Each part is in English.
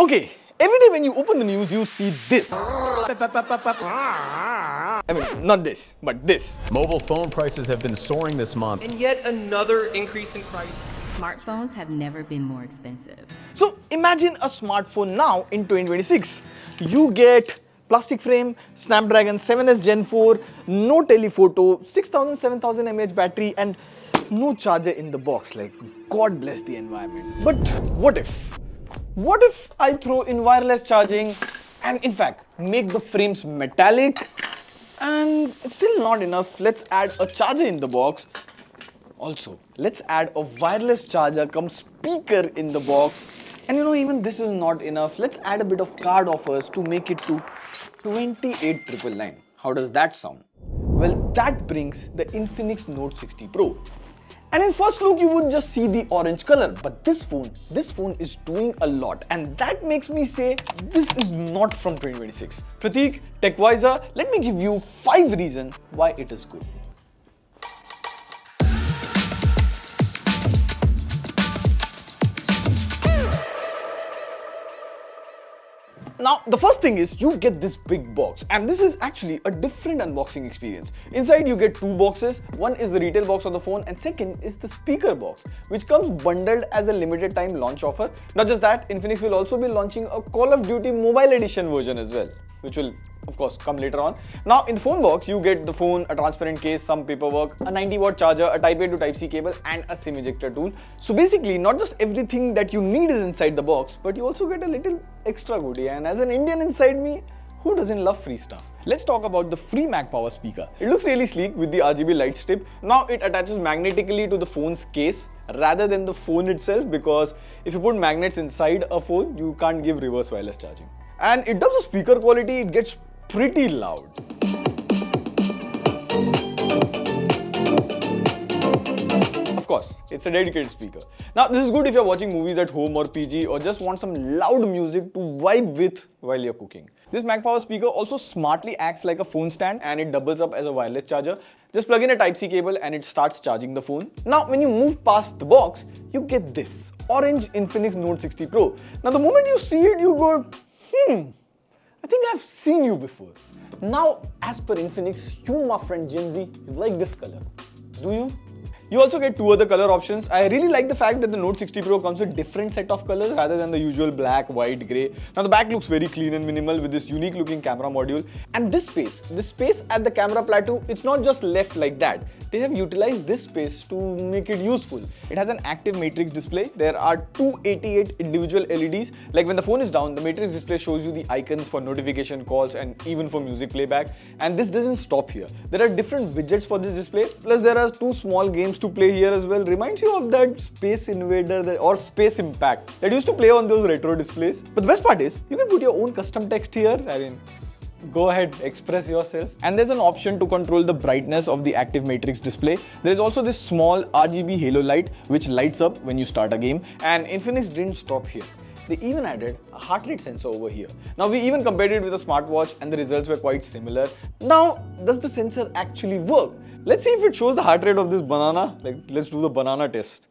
Okay, every day when you open the news, you see this. I mean, not this, but this. Mobile phone prices have been soaring this month. And yet another increase in price. Smartphones have never been more expensive. So imagine a smartphone now in 2026. You get plastic frame, Snapdragon 7S Gen 4, no telephoto, 6000, 7000 mAh battery and no charger in the box. Like, God bless the environment. But what if? What if I throw in wireless charging and in fact make the frames metallic and it's still not enough? Let's add a charger in the box. Also, let's add a wireless charger come speaker in the box. And you know, even this is not enough. Let's add a bit of card offers to make it to 28,999. How does that sound? Well, that brings the Infinix Note 60 Pro. And in first look, you would just see the orange color, but this phone is doing a lot, and that makes me say this is not from 2026. Prateek, TechWiser, let me give you 5 reasons why it is good. Now, the first thing is you get this big box, and this is actually a different unboxing experience. Inside you get 2 boxes. One is the retail box of the phone and second is the speaker box, which comes bundled as a limited time launch offer. Not just that, Infinix will also be launching a Call of Duty mobile edition version as well, which will of course come later on. Now in the phone box, you get the phone, a transparent case, some paperwork, a 90-watt charger, a Type A to Type C cable and a SIM ejector tool. So basically, not just everything that you need is inside the box, but you also get a little extra goodie. And as an Indian inside me, who doesn't love free stuff? Let's talk about the free Mac Power speaker. It looks really sleek with the RGB light strip. Now it attaches magnetically to the phone's case rather than the phone itself, because if you put magnets inside a phone, you can't give reverse wireless charging. And in terms of speaker quality, it gets pretty loud. Of course, it's a dedicated speaker. Now, this is good if you're watching movies at home or PG or just want some loud music to vibe with while you're cooking. This Mac Power speaker also smartly acts like a phone stand and it doubles up as a wireless charger. Just plug in a Type C cable and it starts charging the phone. Now, when you move past the box, you get this orange Infinix Note 60 Pro. Now, the moment you see it, you go, I think I've seen you before. Now, as per Infinix, you, my friend Gen Z, you like this color. Do you? You also get 2 other color options. I really like the fact that the Note 60 Pro comes with different set of colors rather than the usual black, white, grey. Now the back looks very clean and minimal with this unique looking camera module. And this space at the camera plateau, it's not just left like that. They have utilized this space to make it useful. It has an active matrix display. There are 288 individual LEDs. Like when the phone is down, the matrix display shows you the icons for notification calls and even for music playback. And this doesn't stop here. There are different widgets for this display. Plus there are 2 small games to play here as well. Reminds you of that Space Invader or Space Impact that used to play on those retro displays. But the best part is, you can put your own custom text here. I mean, go ahead, express yourself. And there's an option to control the brightness of the active matrix display. There is also this small RGB halo light which lights up when you start a game. And Infinix didn't stop here. They even added a heart rate sensor over here. Now we even compared it with a smartwatch and the results were quite similar. Now, does the sensor actually work? Let's see if it shows the heart rate of this banana. Like, let's do the banana test.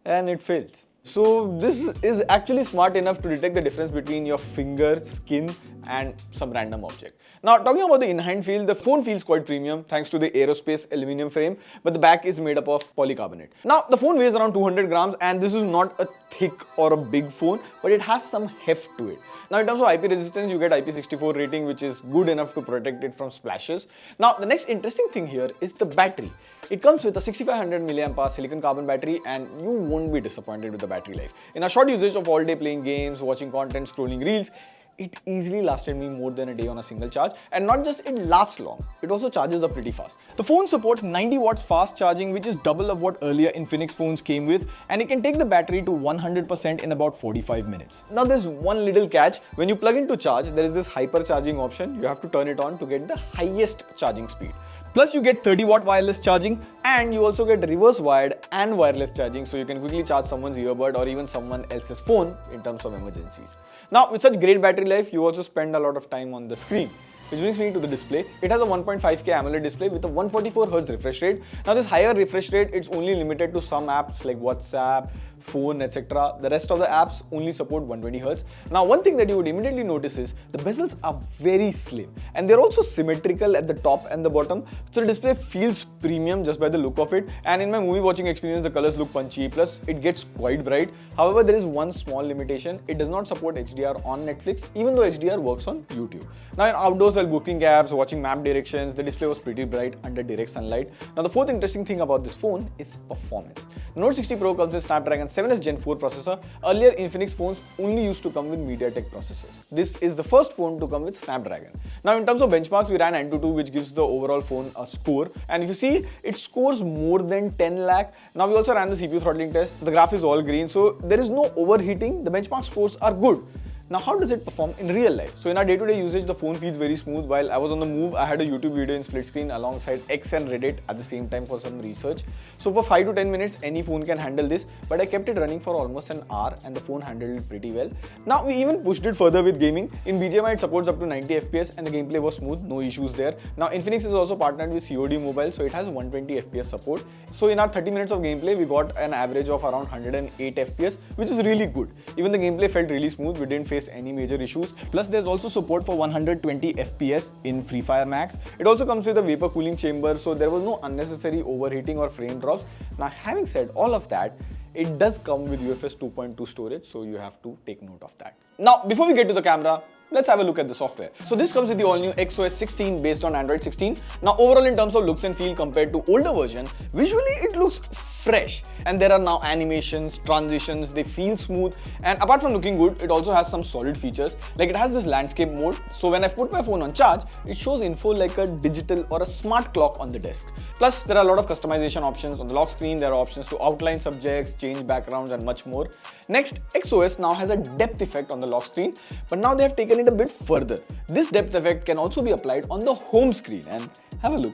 And it fails. So this is actually smart enough to detect the difference between your finger, skin and some random object. Now talking about the in-hand feel, the phone feels quite premium thanks to the aerospace aluminum frame, but the back is made up of polycarbonate. Now the phone weighs around 200 grams and this is not a thick or a big phone, but it has some heft to it. Now in terms of IP resistance, you get IP64 rating, which is good enough to protect it from splashes. Now the next interesting thing here is the battery. It comes with a 6500 mAh silicon carbon battery and you won't be disappointed with the battery life. In a short usage of all day playing games, watching content, scrolling reels, it easily lasted me more than a day on a single charge. And not just it lasts long, it also charges up pretty fast. The phone supports 90 watts fast charging, which is double of what earlier Infinix phones came with, and it can take the battery to 100% in about 45 minutes. Now there's one little catch. When you plug in to charge, there is this hyper charging option. You have to turn it on to get the highest charging speed. Plus you get 30-watt wireless charging and you also get reverse wired and wireless charging, so you can quickly charge someone's earbud or even someone else's phone in terms of emergencies. Now with such great battery life, you also spend a lot of time on the screen. Which brings me to the display. It has a 1.5K AMOLED display with a 144Hz refresh rate. Now this higher refresh rate, it's only limited to some apps like WhatsApp, phone, etc. The rest of the apps only support 120Hz. Now, one thing that you would immediately notice is the bezels are very slim and they're also symmetrical at the top and the bottom. So the display feels premium just by the look of it. And in my movie watching experience, the colors look punchy, plus it gets quite bright. However, there is one small limitation. It does not support HDR on Netflix, even though HDR works on YouTube. Now, in outdoors while booking apps, watching map directions, the display was pretty bright under direct sunlight. Now, the fourth interesting thing about this phone is performance. The Note 60 Pro comes with Snapdragon 7S Gen 4 processor. Earlier, Infinix phones only used to come with MediaTek processors. This is the first phone to come with Snapdragon. Now, in terms of benchmarks, we ran Antutu, which gives the overall phone a score. And if you see, it scores more than 10 lakh. Now, we also ran the CPU throttling test. The graph is all green, so there is no overheating. The benchmark scores are good. Now, how does it perform in real life? So in our day-to-day usage, the phone feels very smooth. While I was on the move, I had a YouTube video in split screen alongside X and Reddit at the same time for some research. So for 5 to 10 minutes, any phone can handle this, but I kept it running for almost an hour and the phone handled it pretty well. Now, we even pushed it further with gaming. In BGMI, it supports up to 90 FPS and the gameplay was smooth, no issues there. Now, Infinix is also partnered with COD Mobile, so it has 120 FPS support. So in our 30 minutes of gameplay, we got an average of around 108 FPS, which is really good. Even the gameplay felt really smooth. We didn't face any major issues. Plus, there's also support for 120 FPS in Free Fire Max. It also comes with a vapor cooling chamber, so there was no unnecessary overheating or frame drops. Now, having said all of that, it does come with UFS 2.2 storage, so you have to take note of that. Now, before we get to the camera, let's have a look at the software. So this comes with the all-new XOS 16 based on Android 16. Now, overall in terms of looks and feel compared to older version, visually it looks fresh. And there are now animations, transitions, they feel smooth. And apart from looking good, it also has some solid features. Like it has this landscape mode. So when I've put my phone on charge, it shows info like a digital or a smart clock on the desk. Plus, there are a lot of customization options. On the lock screen, there are options to outline subjects, change backgrounds, and much more. Next, XOS now has a depth effect on the lock screen, but now they have taken it a bit further. This depth effect can also be applied on the home screen, and have a look.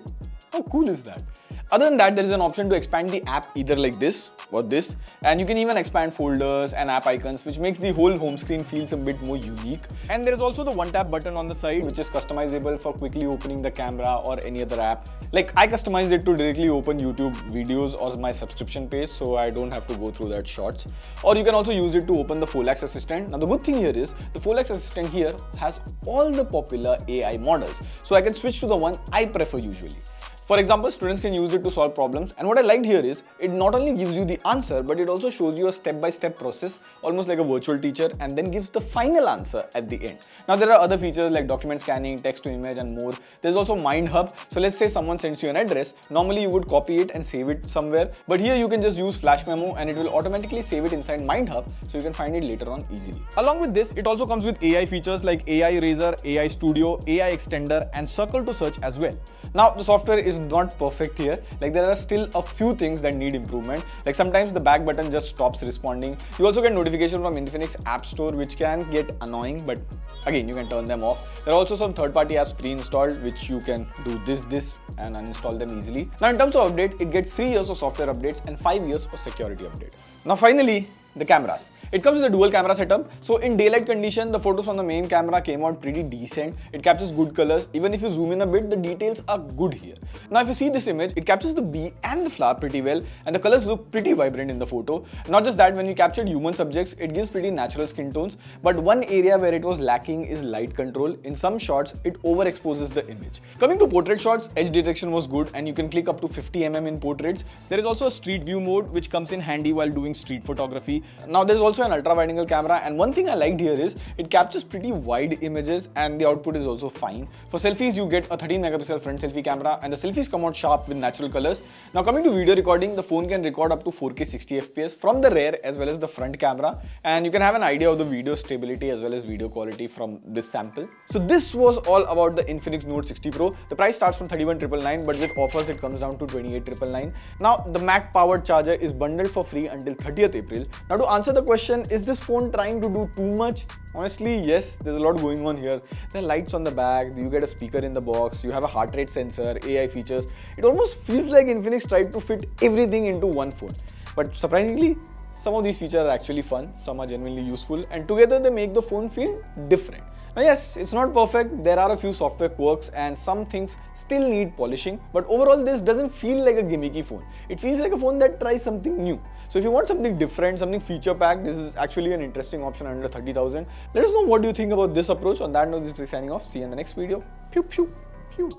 How cool is that? Other than that, there is an option to expand the app either like this or this, and you can even expand folders and app icons, which makes the whole home screen feels a bit more unique. And there is also the one tap button on the side, which is customizable for quickly opening the camera or any other app. Like I customized it to directly open YouTube videos or my subscription page, so I don't have to go through that shorts. Or you can also use it to open the Folax Assistant. Now the good thing here is the Folax Assistant here has all the popular AI models, so I can switch to the one I prefer usually. For example, students can use it to solve problems, and what I liked here is it not only gives you the answer, but it also shows you a step-by-step process, almost like a virtual teacher, and then gives the final answer at the end. Now there are other features like document scanning, text to image, and more. There's also Mind Hub. So let's say someone sends you an address. Normally you would copy it and save it somewhere, but here you can just use Flash Memo and it will automatically save it inside Mind Hub, so you can find it later on easily. Along with this, it also comes with AI features like AI Eraser, AI Studio, AI Extender, and Circle to Search as well. Now the software is not perfect here. Like there are still a few things that need improvement. Like sometimes the back button just stops responding. You also get notification from Infinix App Store, which can get annoying, but again, you can turn them off. There are also some third-party apps pre-installed, which you can do this and uninstall them easily. Now in terms of update, it gets 3 years of software updates and 5 years of security update. Now finally, the cameras. It comes with a dual camera setup. So in daylight condition, the photos from the main camera came out pretty decent. It captures good colors. Even if you zoom in a bit, the details are good here. Now if you see this image, it captures the bee and the flower pretty well, and the colors look pretty vibrant in the photo. Not just that, when you captured human subjects, it gives pretty natural skin tones. But one area where it was lacking is light control. In some shots, it overexposes the image. Coming to portrait shots, edge detection was good, and you can click up to 50 mm in portraits. There is also a street view mode, which comes in handy while doing street photography. Now there's also an ultra-wide angle camera, and one thing I liked here is it captures pretty wide images and the output is also fine. For selfies, you get a 13 megapixel front selfie camera, and the selfies come out sharp with natural colors. Now coming to video recording, the phone can record up to 4K 60 FPS from the rear as well as the front camera, and you can have an idea of the video stability as well as video quality from this sample. So this was all about the Infinix Note 60 Pro. The price starts from 31,999, but with offers it comes down to 28,999. Now the Mac powered charger is bundled for free until 30th April. Now to answer the question, is this phone trying to do too much? Honestly, yes, there's a lot going on here. There are lights on the back, you get a speaker in the box, you have a heart rate sensor, AI features. It almost feels like Infinix tried to fit everything into one phone. But surprisingly, some of these features are actually fun, some are genuinely useful, and together they make the phone feel different. Now yes, it's not perfect, there are a few software quirks and some things still need polishing, but overall this doesn't feel like a gimmicky phone. It feels like a phone that tries something new. So if you want something different, something feature packed, this is actually an interesting option under 30,000. Let us know what do you think about this approach. On that note, this is signing off. See you in the next video. Pew pew pew.